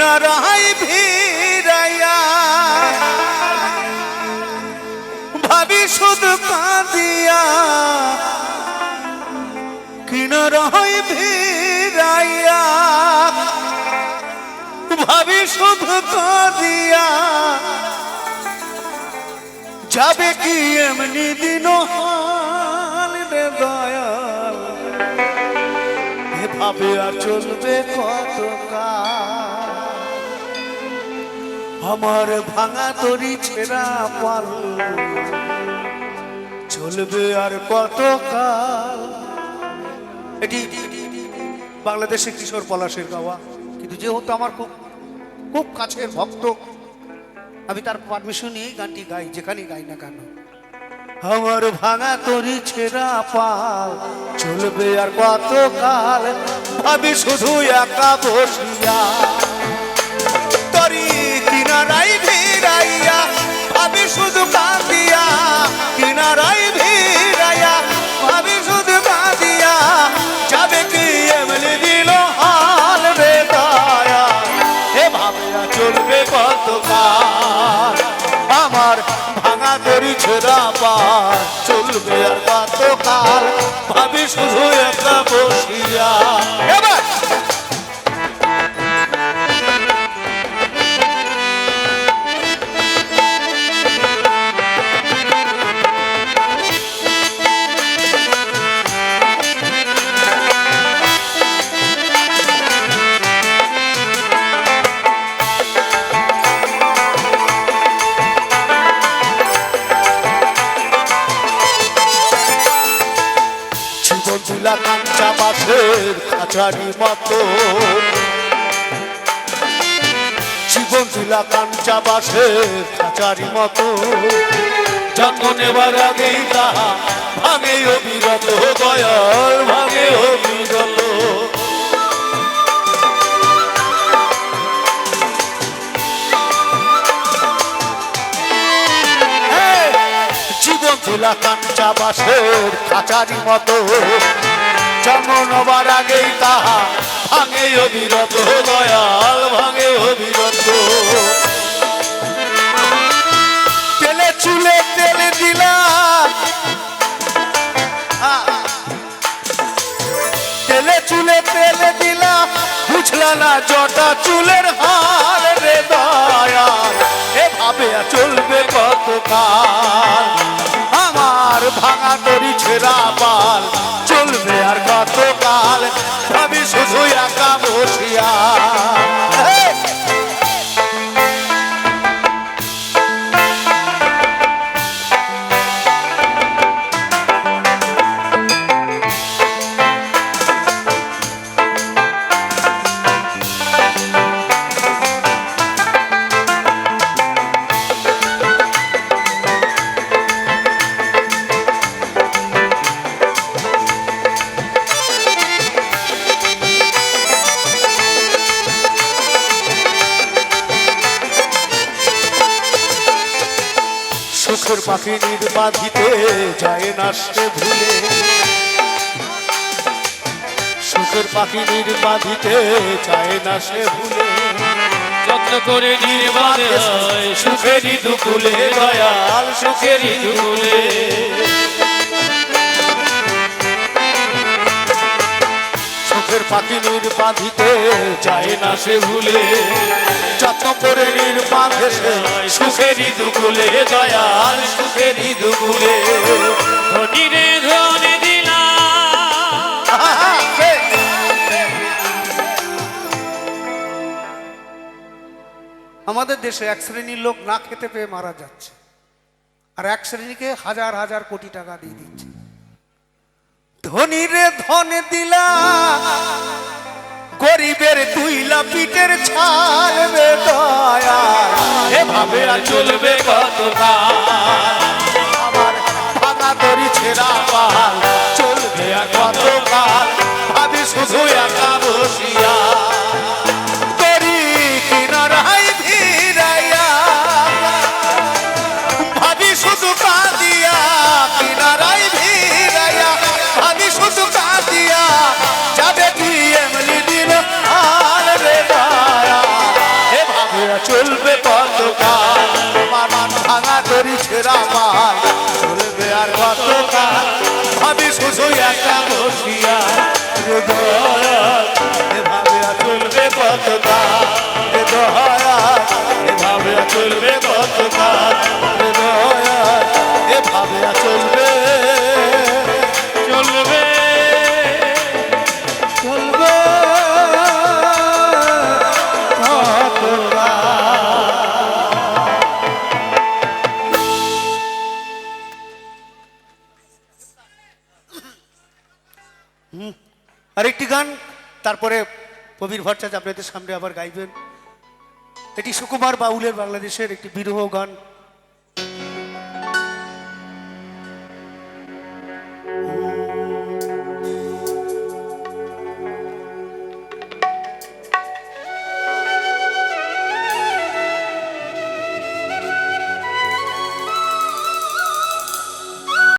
কিনারায় ভিড়াইয়া ভাবি শুধু কাঁদিয়া কিনারায় ভিড়াইয়া ভাবি শুধু কাঁদিয়া যাবে কি এমনি দিন হাল রে দয়াল এভাবে আর চলবে কত আমার ভাঙা তরি ছেঁড়া পাল চলবে আর কত কাল। এটি বাংলাদেশে কিশোর পলাশের গাওয়া, কিন্তু যেহেতু আমার খুব খুব কাছের ভক্ত আমি তার পারমিশন নিয়েই গানটি গাই, যেখানেই গাই না কেন। আমার ভাঙা তরি ছেঁড়া পাল চলবে আর কত কাল ভাবি শুধু একা বসিয়া তরি কিনারায় ভিড়াইয়া ভাবি শুধু কাঁদিয়া কিনারায় ভিড়াইয়া ভাবি শুধু কাঁদিয়া যাবে কি এমনি দিল হাল রে দয়া এ ভাবিয়া চলবে কত কাল আমার ভাঙা তরি ছেঁড়া পাল চলবে আর কত কাল ভাবি শুধু একা বসিয়া। এবার কাঁচা বাসের খাঁচারি মতো জীবন দিলা কাঁচা বাসের খাঁচারি মতো জন্ম নেবার আগেই তাহা ভাঙে অবিরত দয়াল ভাঙে অবিরত জীবন দিলা কাঁচা বাসের খাঁচারি মতো জন্ম নেবার আগেই তাহা ভাঙে অবিরত দয়াল ভাঙে অবিরত তেলে চুলে তেলে দিলা তেলে চুলে তেলে দিলা বুঝলা না জটা চুলের হার রে দয়াল এভাবে চলবে কত কাল আমার ভাঙা তরি ছেঁড়া পাল চলবে আর কত কাল ভাবি শুধু একা বসিয়া। সুখের পাখি নির্বাধিতে যায় না সে ভুলে সুখের পাখি নির্বাধিতে যায় না সে ভুলে যত্ন করে নির্বাধে সুখেরই দুকুলে দয়াল সুখেরই দুকুলে সুখের পাখি নির্বাধিতে যায় না সে ভুলে যত্ন করে নির্বাধে সুখেরই দুকুলে দয়াল সুখেরই দুকুলে ধনী রে ধনী দিলা আমাদের দেশে এক শ্রেণীর লোক না খেতে পেয়ে মারা যাচ্ছে আর এক শ্রেণীকে হাজার হাজার কোটি টাকা দিয়ে দিচ্ছে। ধনী রে ধন দিলা গরিবের দুইলা পিঠের ছাল রে দয়াল এভাবে আর চলবে কত কাল আমার ভাঙা তরি ছেঁড়া পাল চলবে আর কত কাল ভাবি শুধু একা বসিয়া তরি কিনারায় ভিড়াইয়া ভাবি শুধু কাঁদিয়া কিনারায় ভিড়াইয়া ভাবি শুধু কাঁদিয়া যাবে কি এমনি দিন হাল রে দয়াল কতকাল ভাবি শুধু একা বসিয়া রে দয়াল এভাবে আর চলবে কতকাল রে দয়াল এভাবে আর চলবে কতকাল রে দয়াল এভাবে আর চলবে চলবে চলবে আরেকটি গান তারপরে কবির ভট্টাচার্য আপনাদের সামনে আবার গাইবেন। এটি সুকুমার বাউলের বাংলাদেশের একটি বিরহ গান।